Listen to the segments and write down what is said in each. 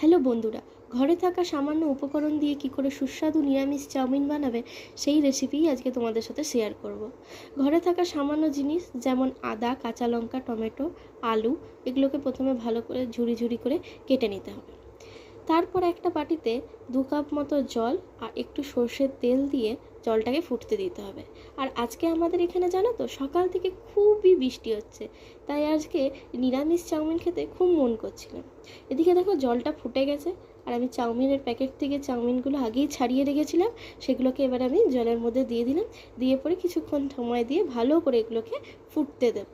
Hello বন্ধুরা, ঘরে থাকা সামান্য উপকরণ দিয়ে কী করে সুস্বাদু নিরামিষ চাউমিন বানাবে সেই রেসিপিই আজকে তোমাদের সাথে শেয়ার করব। ঘরে থাকা সামান্য জিনিস যেমন আদা, কাঁচা লঙ্কা, টমেটো, আলু এগুলোকে প্রথমে ভালো করে ঝুরি ঝুরি করে কেটে নিতে হবে। তারপর একটা বাটিতে 2 কাপ মতো জল আর একটু সর্ষের তেল দিয়ে জলটাকে ফুটতে দিতে হবে। আর আজকে আমাদের এখানে জানো তো সকাল থেকে খুবই বৃষ্টি হচ্ছে, তাই আজকে নিরামিষ চাউমিন খেতে খুব মন করছিল। এদিকে দেখো জলটা ফুটে গেছে, আর আমি চাউমিনের প্যাকেট থেকে চাউমিনগুলো আগেই ছাড়িয়ে রেখেছিলাম, সেগুলোকে এবার আমি জলের মধ্যে দিয়ে দিলাম। দিয়ে পরে কিছুক্ষণ সময় দিয়ে ভালো করে এগুলোকে ফুটতে দেব।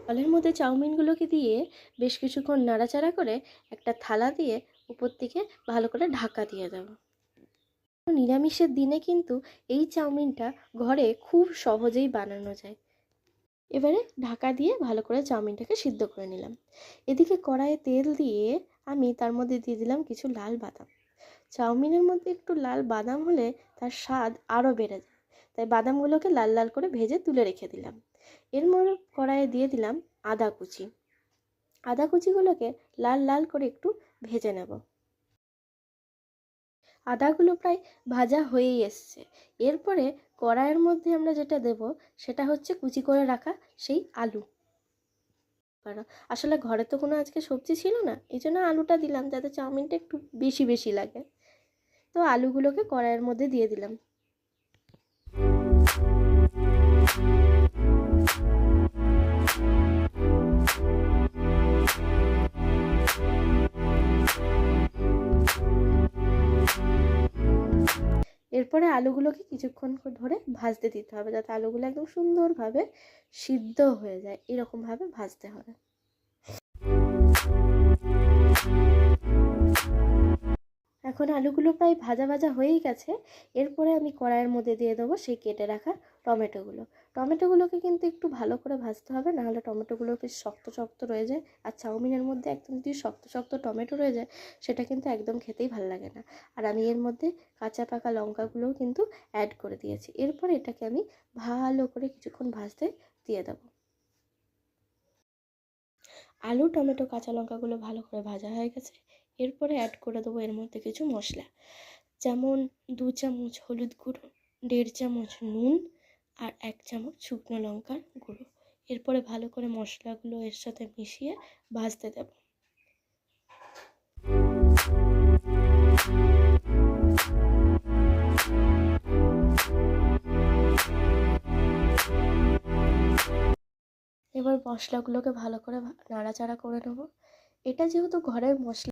জলের মধ্যে চাউমিনগুলোকে দিয়ে বেশ কিছুক্ষণ নাড়াচাড়া করে একটা থালা দিয়ে উপর থেকে ভালো করে ঢাকা দিয়ে দেবো। নিরামিষের দিনে কিন্তু এই চাউমিনটা ঘরে খুব সহজেই বানানো যায়। এবারে ঢাকা দিয়ে ভালো করে চাউমিনটাকে সিদ্ধ করে নিলাম। এদিকে কড়াইয়ে তেল দিয়ে আমি তার মধ্যে দিয়ে দিলাম কিছু লাল বাদাম। চাউমিনের মধ্যে একটু লাল বাদাম হলে তার স্বাদ আরও বেড়ে যায়, তাই বাদামগুলোকে লাল লাল করে ভেজে তুলে রেখে দিলাম। এর মধ্যে কড়াইয়ে দিয়ে দিলাম আদা কুচি। আদা কুচিগুলোকে লাল লাল করে একটু ভেজে নেব। আদাগুলো প্রায় ভাজা হয়েই এসছে। এরপরে কড়াইয়ের মধ্যে আমরা যেটা দেব সেটা হচ্ছে কুচি করে রাখা সেই আলু। আসলে ঘরে তো কোনো আজকে সবজি ছিল না, এই জন্য আলুটা দিলাম যাতে চাউমিনটা একটু বেশি বেশি লাগে। তো আলুগুলোকে কড়াইয়ের মধ্যে দিয়ে দিলাম। এরপরে আলুগুলোকে কিছুক্ষণ ধরে ভাজতে দিতে হবে, যাতে আলুগুলো একদম সুন্দরভাবে সিদ্ধ হয়ে যায়, এরকমভাবে ভাজতে হবে। এখন আলুগুলো প্রায় ভাজা ভাজা হয়েই গেছে। এরপরে আমি কড়াইয়ের মধ্যে দিয়ে দেবো সেই কেটে রাখা টমেটোগুলো। টমেটোগুলোকে কিন্তু একটু ভালো করে ভাজতে হবে, নাহলে টমেটোগুলো বেশ শক্ত শক্ত রয়ে যায়। আর চাউমিনের মধ্যে একদম যদি শক্ত শক্ত টমেটো রয়ে যায় সেটা কিন্তু একদম খেতেই ভালো লাগে না। আর আমি এর মধ্যে কাঁচা পাকা লঙ্কাগুলোও কিন্তু অ্যাড করে দিয়েছি। এরপরে এটাকে আমি ভালো করে কিছুক্ষণ ভাজতে দিয়ে দেবো। আলু, টমেটো, কাঁচা লঙ্কাগুলো ভালো করে ভাজা হয়ে গেছে। এরপরে অ্যাড করে দেবো এর মধ্যে কিছু মশলা, যেমন 2 চামচ হলুদ গুঁড়ো, 1.5 চামচ নুন আর 1 চামচ শুকনো লঙ্কার গুঁড়ো। এরপরে ভালো করে মশলাগুলো এর সাথে মিশিয়ে ভাজতে দেব। এবার মশলাগুলোকে ভালো করে নাড়াচাড়া করে নেব। এটা যেহেতু ঘরের মশলা